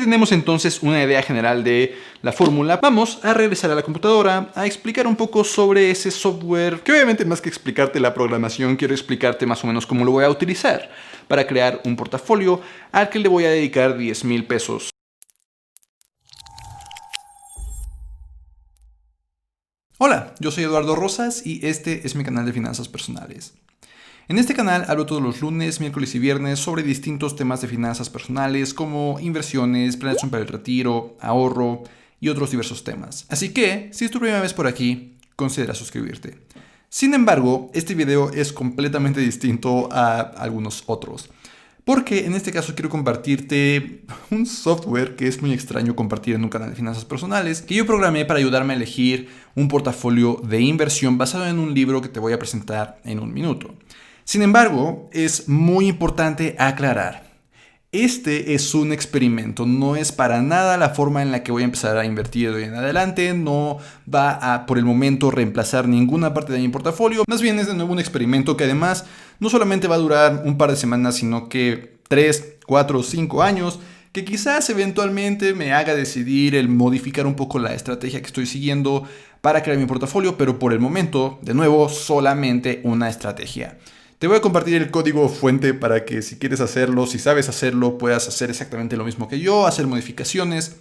tenemos entonces una idea general de la fórmula, vamos a regresar a la computadora a explicar un poco sobre ese software, que obviamente más que explicarte la programación, quiero explicarte más o menos cómo lo voy a utilizar para crear un portafolio al que le voy a dedicar 10,000 pesos. Hola, yo soy Eduardo Rosas y este es mi canal de finanzas personales. En este canal hablo todos los lunes, miércoles y viernes sobre distintos temas de finanzas personales como inversiones, planeación para el retiro, ahorro y otros diversos temas. Así que, si es tu primera vez por aquí, considera suscribirte. Sin embargo, este video es completamente distinto a algunos otros, porque en este caso quiero compartirte un software que es muy extraño compartir en un canal de finanzas personales, que yo programé para ayudarme a elegir un portafolio de inversión basado en un libro que te voy a presentar en un minuto. Sin embargo, es muy importante aclarar. Este es un experimento, no es para nada la forma en la que voy a empezar a invertir de hoy en adelante, no va a por el momento reemplazar ninguna parte de mi portafolio, más bien es de nuevo un experimento que además no solamente va a durar un par de semanas, sino que 3, 4, 5 años, que quizás eventualmente me haga decidir el modificar un poco la estrategia que estoy siguiendo para crear mi portafolio, pero por el momento, de nuevo, solamente una estrategia. Te voy a compartir el código fuente para que si quieres hacerlo, si sabes hacerlo, puedas hacer exactamente lo mismo que yo, hacer modificaciones.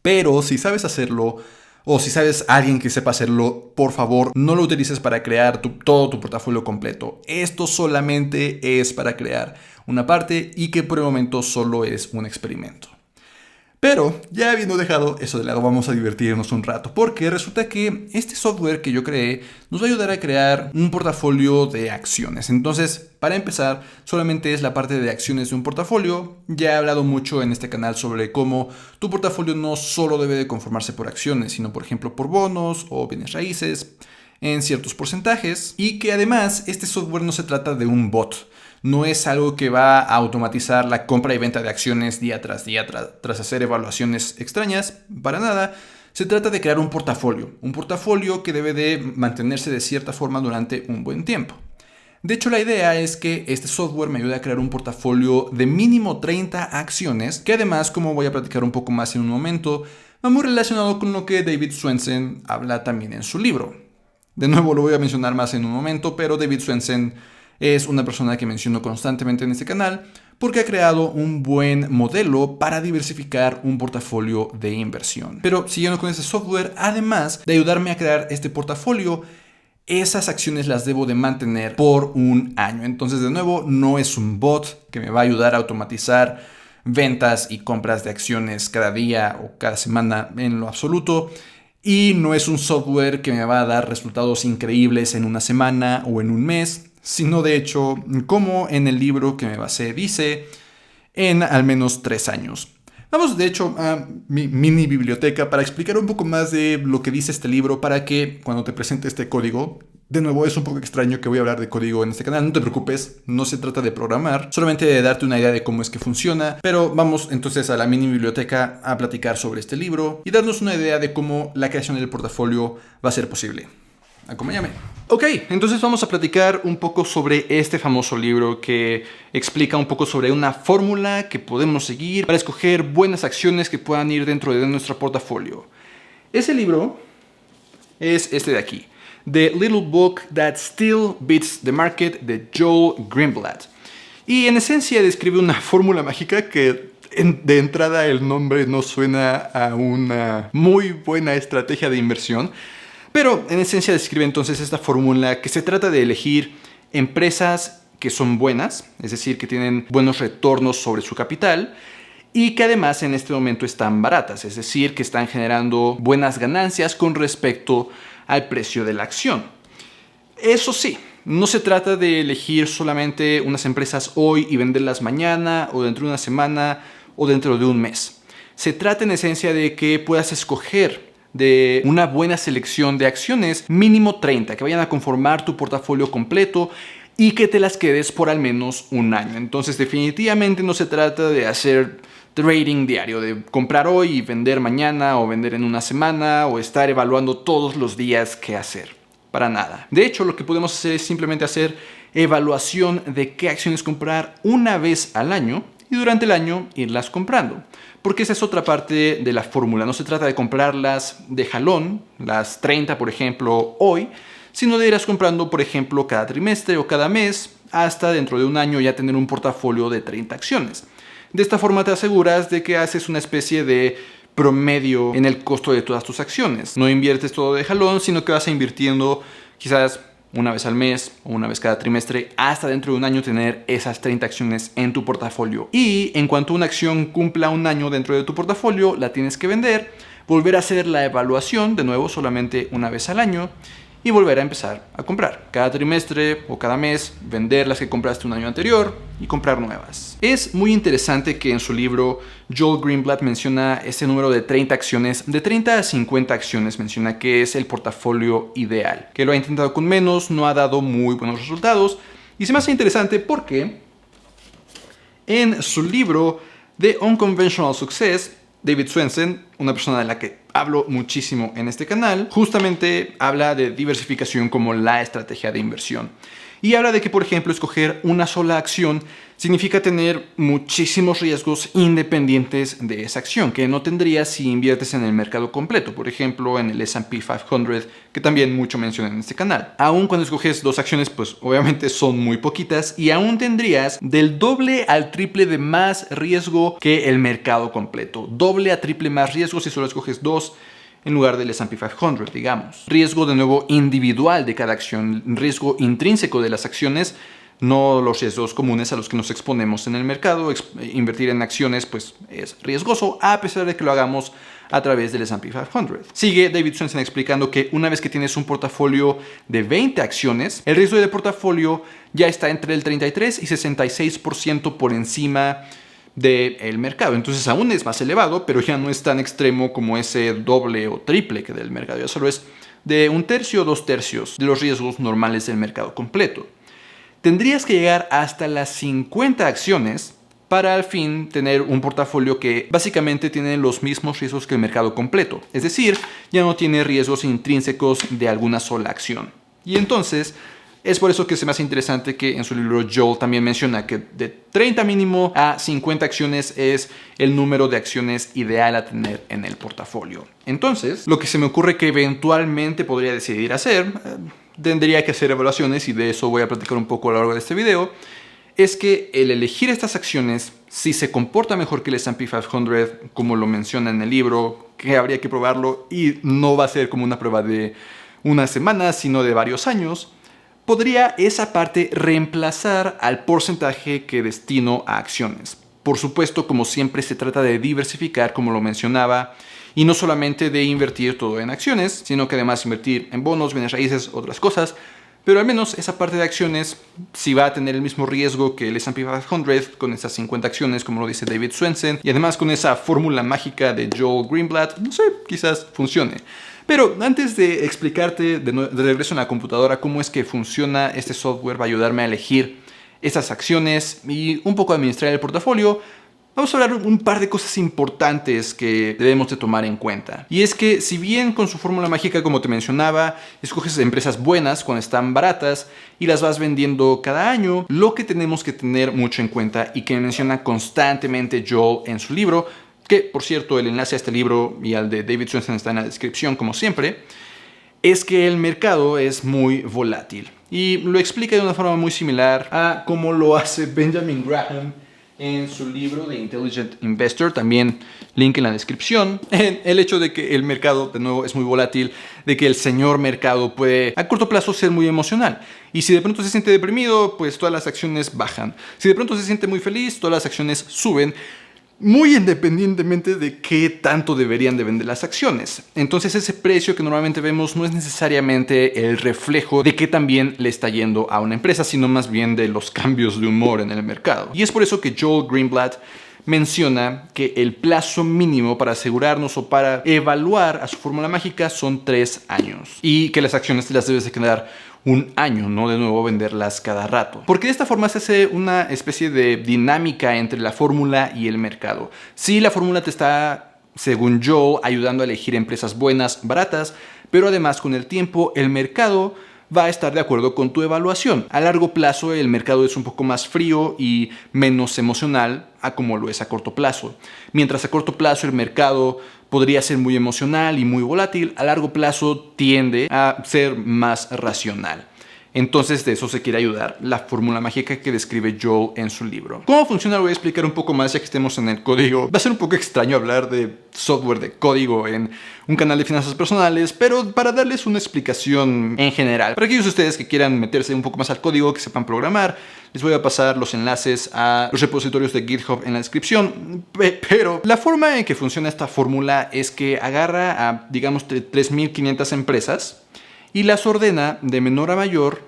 Pero si sabes hacerlo o si sabes a alguien que sepa hacerlo, por favor, no lo utilices para crear todo tu portafolio completo. Esto solamente es para crear una parte y que por el momento solo es un experimento. Pero, ya habiendo dejado eso de lado, vamos a divertirnos un rato, porque resulta que este software que yo creé nos va a ayudar a crear un portafolio de acciones. Entonces, para empezar, solamente es la parte de acciones de un portafolio. Ya he hablado mucho en este canal sobre cómo tu portafolio no solo debe de conformarse por acciones, sino por ejemplo por bonos o bienes raíces en ciertos porcentajes, y que además este software no se trata de un bot. No es algo que va a automatizar la compra y venta de acciones día tras día tras hacer evaluaciones extrañas, para nada. Se trata de crear un portafolio que debe de mantenerse de cierta forma durante un buen tiempo. De hecho, la idea es que este software me ayude a crear un portafolio de mínimo 30 acciones, que además, como voy a platicar un poco más en un momento, va muy relacionado con lo que David Swensen habla también en su libro. De nuevo lo voy a mencionar más en un momento, pero David Swensen es una persona que menciono constantemente en este canal porque ha creado un buen modelo para diversificar un portafolio de inversión. Pero siguiendo con este software, además de ayudarme a crear este portafolio, esas acciones las debo de mantener por un año. Entonces, de nuevo, no es un bot que me va a ayudar a automatizar ventas y compras de acciones cada día o cada semana en lo absoluto. Y no es un software que me va a dar resultados increíbles en una semana o en un mes, sino de hecho, como en el libro que me basé dice, en al menos 3 años. Vamos de hecho a mi mini biblioteca para explicar un poco más de lo que dice este libro para que cuando te presente este código, de nuevo es un poco extraño que voy a hablar de código en este canal, no te preocupes, no se trata de programar, solamente de darte una idea de cómo es que funciona, pero vamos entonces a la mini biblioteca a platicar sobre este libro y darnos una idea de cómo la creación del portafolio va a ser posible. Acompáñame. Ok, entonces vamos a platicar un poco sobre este famoso libro que explica un poco sobre una fórmula que podemos seguir para escoger buenas acciones que puedan ir dentro de nuestro portafolio. Ese libro es este de aquí, The Little Book That Still Beats the Market, de Joel Greenblatt. Y en esencia describe una fórmula mágica que de entrada el nombre no suena a una muy buena estrategia de inversión. Pero en esencia describe entonces esta fórmula que se trata de elegir empresas que son buenas, es decir, que tienen buenos retornos sobre su capital y que además en este momento están baratas, es decir, que están generando buenas ganancias con respecto al precio de la acción. Eso sí, no se trata de elegir solamente unas empresas hoy y venderlas mañana o dentro de una semana o dentro de un mes. Se trata en esencia de que puedas escoger de una buena selección de acciones, mínimo 30, que vayan a conformar tu portafolio completo y que te las quedes por al menos un año. Entonces definitivamente no se trata de hacer trading diario, de comprar hoy y vender mañana o vender en una semana o estar evaluando todos los días qué hacer. Para nada. De hecho, lo que podemos hacer es simplemente hacer evaluación de qué acciones comprar una vez al año y durante el año irlas comprando. Porque esa es otra parte de la fórmula. No se trata de comprarlas de jalón, las 30 por ejemplo hoy, sino de irlas comprando por ejemplo cada trimestre o cada mes, hasta dentro de un año ya tener un portafolio de 30 acciones. De esta forma te aseguras de que haces una especie de promedio en el costo de todas tus acciones. No inviertes todo de jalón, sino que vas invirtiendo quizás una vez al mes o una vez cada trimestre, hasta dentro de un año tener esas 30 acciones en tu portafolio. Y en cuanto una acción cumpla un año dentro de tu portafolio, la tienes que vender, volver a hacer la evaluación, de nuevo solamente una vez al año, y volver a empezar a comprar. Cada trimestre o cada mes, vender las que compraste un año anterior y comprar nuevas. Es muy interesante que en su libro Joel Greenblatt menciona ese número de 30 acciones, de 30 a 50 acciones menciona que es el portafolio ideal. Que lo ha intentado con menos, no ha dado muy buenos resultados. Y se me hace interesante porque en su libro The Unconventional Success, David Swensen, una persona de la que hablo muchísimo en este canal, justamente habla de diversificación como la estrategia de inversión. Y habla de que, por ejemplo, escoger una sola acción significa tener muchísimos riesgos independientes de esa acción, que no tendrías si inviertes en el mercado completo, por ejemplo, en el S&P 500, que también mucho mencionan en este canal. Aún cuando escoges dos acciones, pues obviamente son muy poquitas y aún tendrías del doble al triple de más riesgo que el mercado completo. Doble a triple más riesgo si solo escoges dos en lugar del S&P 500, digamos. Riesgo de nuevo individual de cada acción, riesgo intrínseco de las acciones, no los riesgos comunes a los que nos exponemos en el mercado. Invertir en acciones pues es riesgoso a pesar de que lo hagamos a través del S&P 500. Sigue David Swensen explicando que una vez que tienes un portafolio de 20 acciones, el riesgo de portafolio ya está entre el 33 y 66% por encima del mercado. Entonces aún es más elevado, pero ya no es tan extremo como ese doble o triple que del mercado. Ya solo es de un tercio o dos tercios de los riesgos normales del mercado completo. Tendrías que llegar hasta las 50 acciones para al fin tener un portafolio que básicamente tiene los mismos riesgos que el mercado completo. Es decir, ya no tiene riesgos intrínsecos de alguna sola acción. Y entonces es por eso que se me hace interesante que en su libro Joel también menciona que de 30 mínimo a 50 acciones es el número de acciones ideal a tener en el portafolio. Entonces, lo que se me ocurre que eventualmente podría decidir hacer, tendría que hacer evaluaciones y de eso voy a platicar un poco a lo largo de este video, es que el elegir estas acciones, si se comporta mejor que el S&P 500, como lo menciona en el libro, que habría que probarlo y no va a ser como una prueba de una semana, sino de varios años, podría esa parte reemplazar al porcentaje que destino a acciones. Por supuesto, como siempre, se trata de diversificar, como lo mencionaba, y no solamente de invertir todo en acciones, sino que además invertir en bonos, bienes raíces, otras cosas. Pero al menos esa parte de acciones, si va a tener el mismo riesgo que el S&P 500, con esas 50 acciones, como lo dice David Swensen, y además con esa fórmula mágica de Joel Greenblatt, no sé, quizás funcione. Pero antes de explicarte de regreso en la computadora cómo es que funciona este software, va a ayudarme a elegir estas acciones y un poco administrar el portafolio, vamos a hablar un par de cosas importantes que debemos de tomar en cuenta. Y es que si bien con su fórmula mágica, como te mencionaba, escoges empresas buenas cuando están baratas y las vas vendiendo cada año, lo que tenemos que tener mucho en cuenta y que menciona constantemente Joel en su libro, que por cierto el enlace a este libro y al de David Swensen está en la descripción como siempre, es que el mercado es muy volátil. Y lo explica de una forma muy similar a cómo lo hace Benjamin Graham en su libro The Intelligent Investor, también link en la descripción. El hecho de que el mercado, de nuevo, es muy volátil, de que el señor mercado puede a corto plazo ser muy emocional. Y si de pronto se siente deprimido, pues todas las acciones bajan. Si de pronto se siente muy feliz, todas las acciones suben, muy independientemente de qué tanto deberían de vender las acciones. Entonces ese precio que normalmente vemos no es necesariamente el reflejo de qué tan bien le está yendo a una empresa, sino más bien de los cambios de humor en el mercado. Y es por eso que Joel Greenblatt menciona que el plazo mínimo para asegurarnos o para evaluar a su fórmula mágica son 3 años. Y que las acciones te las debes de quedar un año, no de nuevo venderlas cada rato. Porque de esta forma se hace una especie de dinámica entre la fórmula y el mercado. Sí, la fórmula te está, según Joel, ayudando a elegir empresas buenas, baratas, pero además con el tiempo el mercado va a estar de acuerdo con tu evaluación. A largo plazo el mercado es un poco más frío y menos emocional a como lo es a corto plazo. Mientras a corto plazo el mercado podría ser muy emocional y muy volátil, a largo plazo tiende a ser más racional. Entonces de eso se quiere ayudar la fórmula mágica que describe Joel en su libro. ¿Cómo funciona? Lo voy a explicar un poco más ya que estemos en el código. Va a ser un poco extraño hablar de software, de código en un canal de finanzas personales, pero para darles una explicación en general. Para aquellos de ustedes que quieran meterse un poco más al código, que sepan programar, les voy a pasar los enlaces a los repositorios de GitHub en la descripción. Pero la forma en que funciona esta fórmula es que agarra a, digamos, 3.500 empresas y las ordena de menor a mayor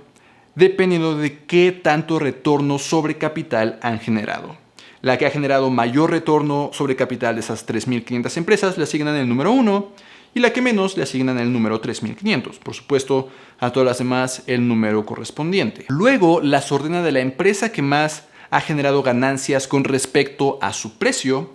dependiendo de qué tanto retorno sobre capital han generado. La que ha generado mayor retorno sobre capital de esas 3.500 empresas le asignan el número 1 y la que menos le asignan el número 3.500. Por supuesto, a todas las demás el número correspondiente. Luego las ordena de la empresa que más ha generado ganancias con respecto a su precio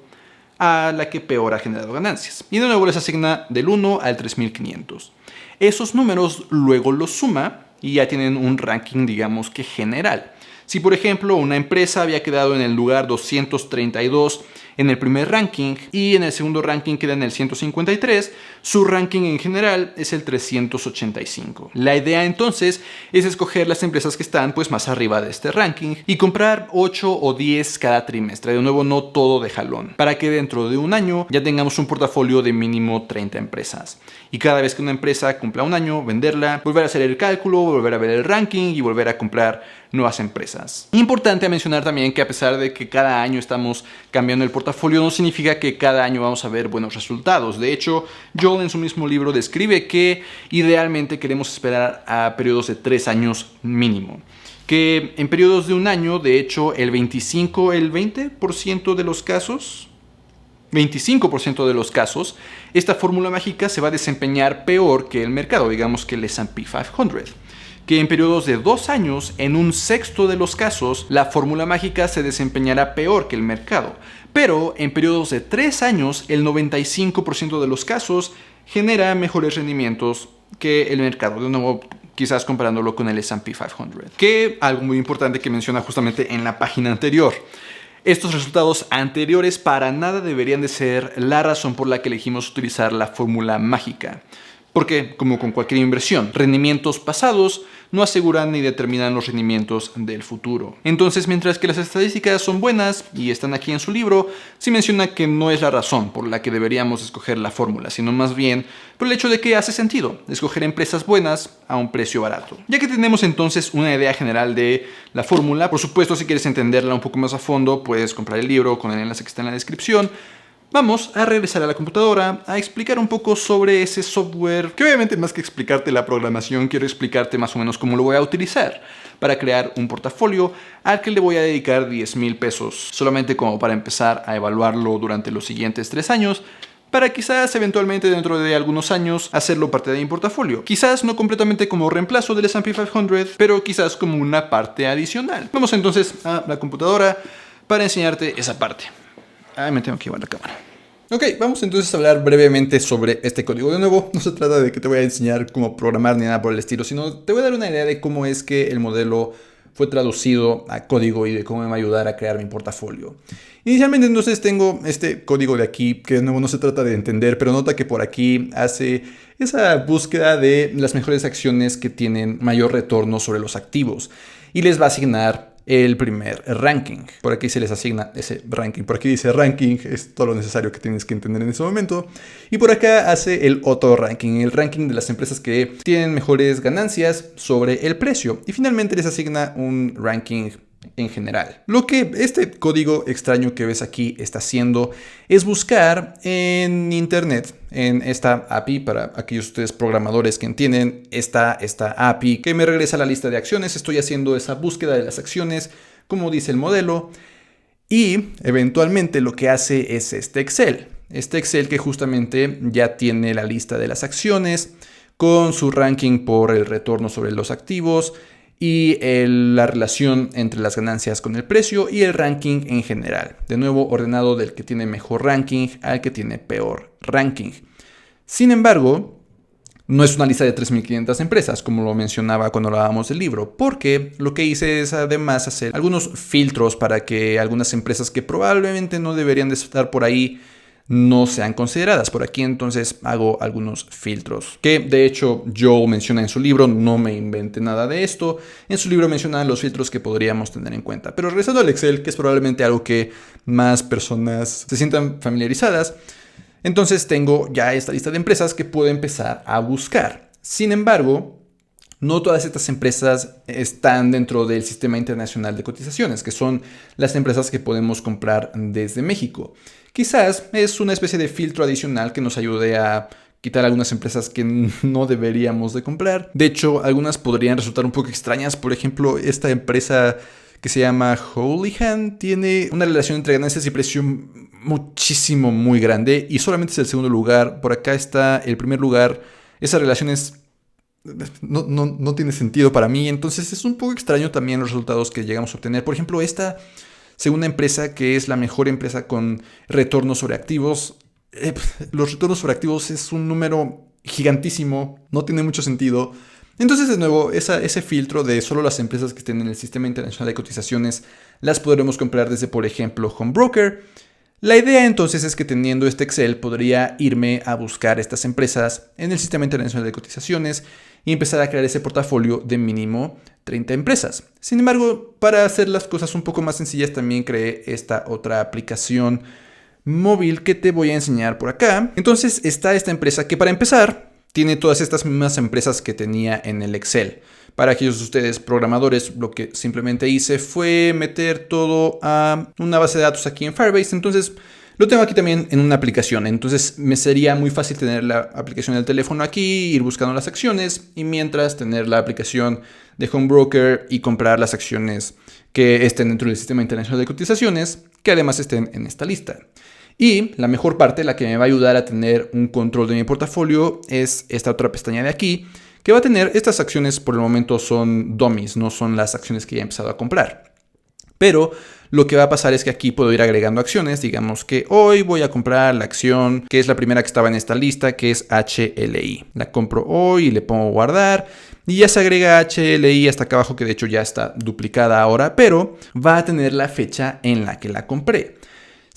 a la que peor ha generado ganancias. Y de nuevo les asigna del 1 al 3.500. Esos números luego los suma y ya tienen un ranking, digamos que general. Si por ejemplo una empresa había quedado en el lugar 232 en el primer ranking y en el segundo ranking queda en el 153, su ranking en general es el 385. La idea entonces es escoger las empresas que están pues más arriba de este ranking y comprar 8 o 10 cada trimestre, de nuevo no todo de jalón, para que dentro de un año ya tengamos un portafolio de mínimo 30 empresas. Y cada vez que una empresa cumpla un año, venderla, volver a hacer el cálculo, volver a ver el ranking y volver a comprar nuevas empresas. Importante mencionar también que a pesar de que cada año estamos cambiando el portafolio, no significa que cada año vamos a ver buenos resultados. De hecho, Joel en su mismo libro describe que idealmente queremos esperar a periodos de 3 años mínimo. Que en periodos de un año, de hecho, el 20% de los casos, 25% de los casos, esta fórmula mágica se va a desempeñar peor que el mercado, digamos que el S&P 500. Que en periodos de 2 años, en un sexto de los casos, la fórmula mágica se desempeñará peor que el mercado. Pero en periodos de 3 años, el 95% de los casos genera mejores rendimientos que el mercado. De nuevo, quizás comparándolo con el S&P 500. Que algo muy importante que menciona justamente en la página anterior. Estos resultados anteriores para nada deberían de ser la razón por la que elegimos utilizar la fórmula mágica. Porque, como con cualquier inversión, rendimientos pasados no aseguran ni determinan los rendimientos del futuro. Entonces, mientras que las estadísticas son buenas y están aquí en su libro, sí menciona que no es la razón por la que deberíamos escoger la fórmula, sino más bien por el hecho de que hace sentido escoger empresas buenas a un precio barato. Ya que tenemos entonces una idea general de la fórmula, por supuesto, si quieres entenderla un poco más a fondo, puedes comprar el libro con el enlace que está en la descripción. Vamos a regresar a la computadora a explicar un poco sobre ese software, que obviamente más que explicarte la programación, quiero explicarte más o menos cómo lo voy a utilizar para crear un portafolio al que le voy a dedicar 10,000 pesos, solamente como para empezar a evaluarlo durante los siguientes 3 años, para quizás eventualmente dentro de algunos años hacerlo parte de mi portafolio. Quizás no completamente como reemplazo del S&P 500, pero quizás como una parte adicional. Vamos entonces a la computadora para enseñarte esa parte. Me tengo que llevar la cámara. Ok, vamos entonces a hablar brevemente sobre este código. De nuevo, no se trata de que te voy a enseñar cómo programar ni nada por el estilo, sino te voy a dar una idea de cómo es que el modelo fue traducido a código y de cómo me va a ayudar a crear mi portafolio. Inicialmente entonces tengo este código de aquí, que de nuevo no se trata de entender, pero nota que por aquí hace esa búsqueda de las mejores acciones que tienen mayor retorno sobre los activos y les va a asignar el primer ranking. Por aquí se les asigna ese ranking. Por aquí dice ranking, es todo lo necesario que tienes que entender en ese momento. Y por acá hace el otro ranking, el ranking de las empresas que tienen mejores ganancias sobre el precio. Y finalmente les asigna un ranking en general. Lo que este código extraño que ves aquí está haciendo es buscar en internet, en esta API, para aquellos ustedes programadores que entienden esta API que me regresa a la lista de acciones. Estoy haciendo esa búsqueda de las acciones, como dice el modelo, y eventualmente lo que hace es este Excel que justamente ya tiene la lista de las acciones con su ranking por el retorno sobre los activos y la relación entre las ganancias con el precio y el ranking en general. De nuevo, ordenado del que tiene mejor ranking al que tiene peor ranking. Sin embargo, No es una lista de 3.500 empresas, como lo mencionaba cuando hablábamos del libro, porque lo que hice es además hacer algunos filtros para que algunas empresas que probablemente no deberían de estar por ahí no sean consideradas por aquí. Entonces hago algunos filtros que de hecho Joe menciona en su libro. No me inventé nada de esto. En su libro menciona los filtros que podríamos tener en cuenta. Pero regresando al Excel, que es probablemente algo que más personas se sientan familiarizadas, entonces tengo ya esta lista de empresas que puedo empezar a buscar. Sin embargo, no todas estas empresas están dentro del Sistema Internacional de Cotizaciones, que son las empresas que podemos comprar desde México. Quizás es una especie de filtro adicional que nos ayude a quitar algunas empresas que no deberíamos de comprar. De hecho, algunas podrían resultar un poco extrañas. Por ejemplo, esta empresa que se llama Houlihan tiene una relación entre ganancias y precio muchísimo, muy grande, y solamente es el segundo lugar. Por acá está el primer lugar. Esa relación no tiene sentido para mí. Entonces es un poco extraño también los resultados que llegamos a obtener. Por ejemplo, esta segunda empresa, que es la mejor empresa con retornos sobre activos. Los retornos sobre activos es un número gigantísimo, no tiene mucho sentido. Entonces, de nuevo, ese filtro de solo las empresas que estén en el Sistema Internacional de Cotizaciones las podremos comprar desde, por ejemplo, Home Broker. La idea entonces es que teniendo este Excel podría irme a buscar estas empresas en el Sistema Internacional de Cotizaciones y empezar a crear ese portafolio de mínimo 30 empresas. Sin embargo, para hacer las cosas un poco más sencillas, también creé esta otra aplicación móvil que te voy a enseñar por acá. Entonces está esta empresa que, para empezar, tiene todas estas mismas empresas que tenía en el Excel. Para aquellos de ustedes programadores, lo que simplemente hice fue meter todo a una base de datos aquí en Firebase. Entonces lo tengo aquí también en una aplicación. Entonces me sería muy fácil tener la aplicación del teléfono aquí, ir buscando las acciones, y mientras tener la aplicación de Home Broker y comprar las acciones que estén dentro del Sistema Internacional de Cotizaciones, que además estén en esta lista. Y la mejor parte, la que me va a ayudar a tener un control de mi portafolio, es esta otra pestaña de aquí, que va a tener estas acciones. Por el momento son dummies, no son las acciones que ya he empezado a comprar. Pero lo que va a pasar es que aquí puedo ir agregando acciones. Digamos que hoy voy a comprar la acción que es la primera que estaba en esta lista, que es HLI. La compro hoy y le pongo guardar. Y ya se agrega HLI hasta acá abajo, que de hecho ya está duplicada ahora, pero va a tener la fecha en la que la compré.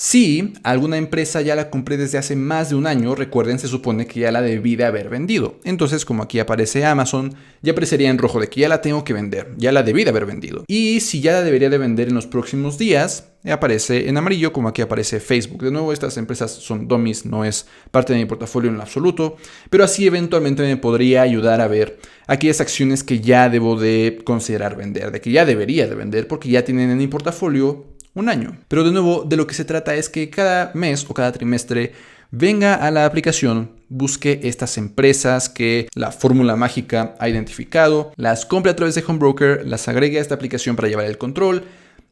Si alguna empresa ya la compré desde hace más de un año, recuerden, se supone que ya la debí de haber vendido. Entonces, como aquí aparece Amazon, ya aparecería en rojo de que ya la tengo que vender, ya la debí de haber vendido. Y si ya la debería de vender en los próximos días, aparece en amarillo, como aquí aparece Facebook. De nuevo, estas empresas son dummies, no es parte de mi portafolio en lo absoluto, pero así eventualmente me podría ayudar a ver aquellas acciones que ya debo de considerar vender, de que ya debería de vender porque ya tienen en mi portafolio un año. Pero de nuevo, de lo que se trata es que cada mes o cada trimestre venga a la aplicación, busque estas empresas que la fórmula mágica ha identificado, las compre a través de Home Broker, las agregue a esta aplicación para llevar el control,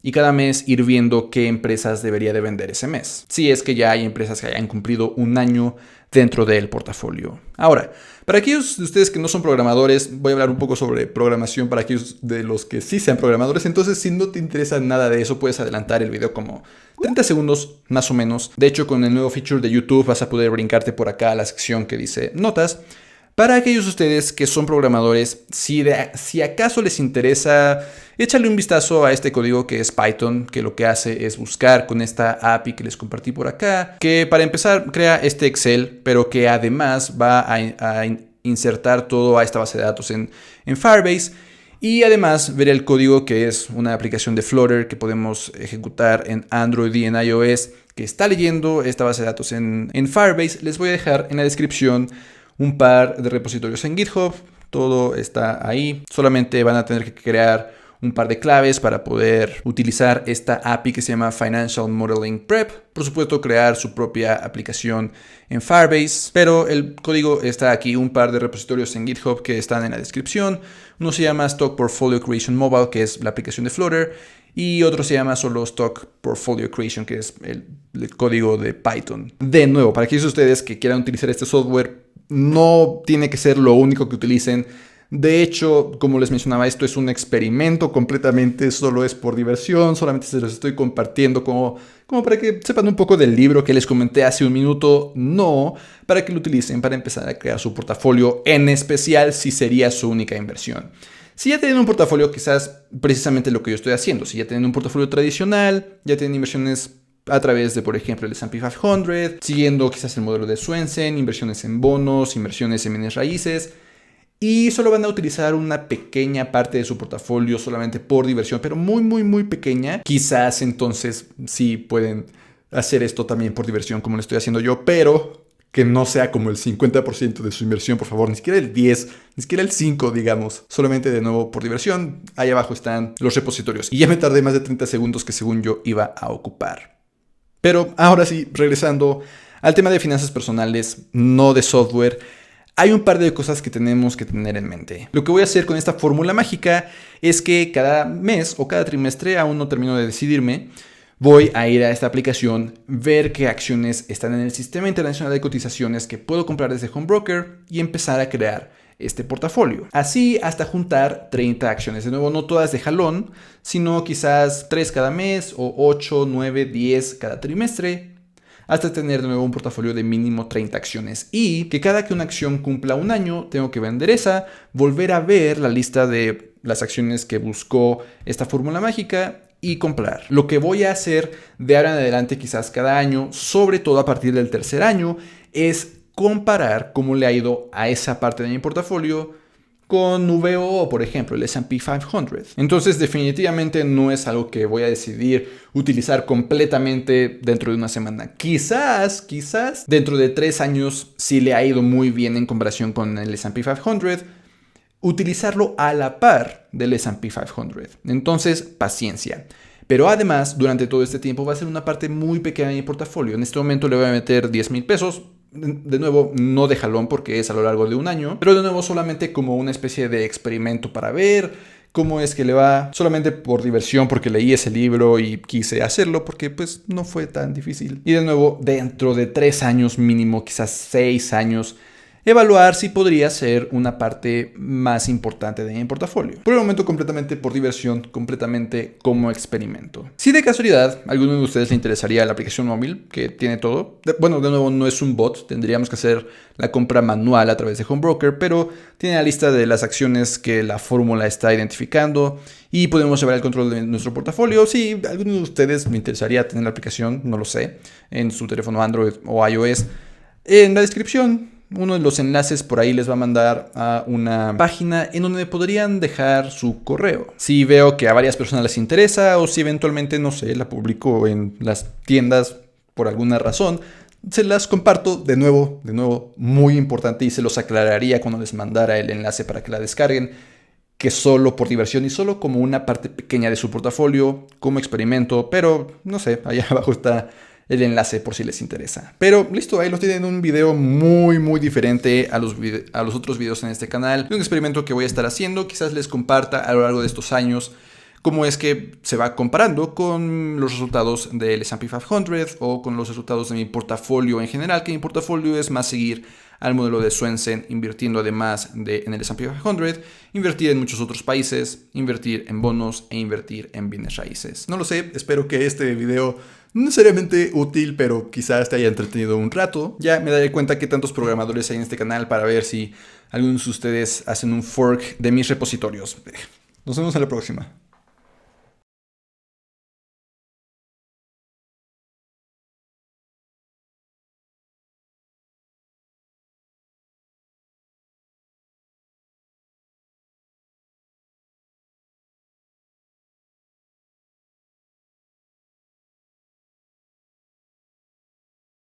y cada mes ir viendo qué empresas debería de vender ese mes, si es que ya hay empresas que hayan cumplido un año dentro del portafolio. Ahora, para aquellos de ustedes que no son programadores, voy a hablar un poco sobre programación para aquellos de los que sí sean programadores. Entonces, si no te interesa nada de eso, puedes adelantar el video como 30 segundos más o menos. De hecho, con el nuevo feature de YouTube vas a poder brincarte por acá a la sección que dice notas. Para aquellos de ustedes que son programadores, si acaso les interesa, échale un vistazo a este código que es Python, que lo que hace es buscar con esta API que les compartí por acá, que para empezar crea este Excel, pero que además va a insertar todo a esta base de datos en Firebase. Y además ver el código, que es una aplicación de Flutter que podemos ejecutar en Android y en iOS, que está leyendo esta base de datos en Firebase. Les voy a dejar en la descripción un par de repositorios en GitHub, todo está ahí. Solamente van a tener que crear un par de claves para poder utilizar esta API que se llama Financial Modeling Prep. Por supuesto, crear su propia aplicación en Firebase, pero el código está aquí, un par de repositorios en GitHub que están en la descripción. Uno se llama Stock Portfolio Creation Mobile, que es la aplicación de Flutter, y otro se llama solo Stock Portfolio Creation, que es el código de Python. De nuevo, para aquellos de ustedes que quieran utilizar este software, no tiene que ser lo único que utilicen. De hecho, como les mencionaba, esto es un experimento completamente, solo es por diversión, solamente se los estoy compartiendo como para que sepan un poco del libro que les comenté hace un minuto, no para que lo utilicen para empezar a crear su portafolio, en especial si sería su única inversión. Si ya tienen un portafolio, quizás precisamente lo que yo estoy haciendo, si ya tienen un portafolio tradicional, ya tienen inversiones a través de, por ejemplo, el S&P 500, siguiendo quizás el modelo de Swensen, inversiones en bonos, inversiones en bienes raíces, y solo van a utilizar una pequeña parte de su portafolio solamente por diversión, pero muy, muy, muy pequeña. Quizás entonces sí pueden hacer esto también por diversión como lo estoy haciendo yo, pero que no sea como el 50% de su inversión, por favor. Ni siquiera el 10, ni siquiera el 5, digamos. Solamente de nuevo por diversión. Ahí abajo están los repositorios. Y ya me tardé más de 30 segundos que según yo iba a ocupar. Pero ahora sí, regresando al tema de finanzas personales, no de software. Hay un par de cosas que tenemos que tener en mente. Lo que voy a hacer con esta fórmula mágica es que cada mes o cada trimestre, aún no termino de decidirme, voy a ir a esta aplicación, ver qué acciones están en el Sistema Internacional de Cotizaciones que puedo comprar desde Homebroker y empezar a crear este portafolio. Así hasta juntar 30 acciones. De nuevo, no todas de jalón, sino quizás 3 cada mes o 8, 9, 10 cada trimestre, hasta tener de nuevo un portafolio de mínimo 30 acciones. Y que cada que una acción cumpla un año, tengo que vender esa, volver a ver la lista de las acciones que buscó esta fórmula mágica y comprar. Lo que voy a hacer de ahora en adelante, quizás cada año, sobre todo a partir del tercer año, es comparar cómo le ha ido a esa parte de mi portafolio con VO, por ejemplo, el S&P 500. Entonces, definitivamente no es algo que voy a decidir utilizar completamente dentro de una semana. Quizás, dentro de 3 años, si le ha ido muy bien en comparación con el S&P 500, utilizarlo a la par del S&P 500. Entonces, paciencia. Pero además, durante todo este tiempo va a ser una parte muy pequeña de mi portafolio. En este momento le voy a meter 10,000 pesos. De nuevo, no de jalón porque es a lo largo de un año, pero de nuevo solamente como una especie de experimento para ver cómo es que le va, solamente por diversión porque leí ese libro y quise hacerlo porque pues no fue tan difícil. Y de nuevo, dentro de 3 años mínimo, quizás 6 años, evaluar si podría ser una parte más importante de mi portafolio. Por el momento completamente por diversión, completamente como experimento. Si de casualidad a alguno de ustedes le interesaría la aplicación móvil, que tiene todo, de nuevo no es un bot, tendríamos que hacer la compra manual a través de Homebroker, pero tiene la lista de las acciones que la fórmula está identificando y podemos llevar el control de nuestro portafolio. Si a alguno de ustedes le interesaría tener la aplicación, no lo sé, en su teléfono Android o iOS, en la descripción uno de los enlaces por ahí les va a mandar a una página en donde podrían dejar su correo. Si veo que a varias personas les interesa o si eventualmente, no sé, la publico en las tiendas por alguna razón, se las comparto de nuevo, muy importante, y se los aclararía cuando les mandara el enlace para que la descarguen, que solo por diversión y solo como una parte pequeña de su portafolio, como experimento, pero no sé, allá abajo está el enlace por si les interesa. Pero listo, ahí lo tienen, un video muy diferente a los otros videos en este canal. Un experimento que voy a estar haciendo, quizás les comparta a lo largo de estos años cómo es que se va comparando con los resultados del S&P 500 o con los resultados de mi portafolio en general, que mi portafolio es más seguir al modelo de Swensen, invirtiendo además en el S&P 500, invertir en muchos otros países, invertir en bonos e invertir en bienes raíces. No lo sé, espero que este video no necesariamente útil, pero quizás te haya entretenido un rato. Ya me daré cuenta que tantos programadores hay en este canal para ver si algunos de ustedes hacen un fork de mis repositorios. Nos vemos en la próxima.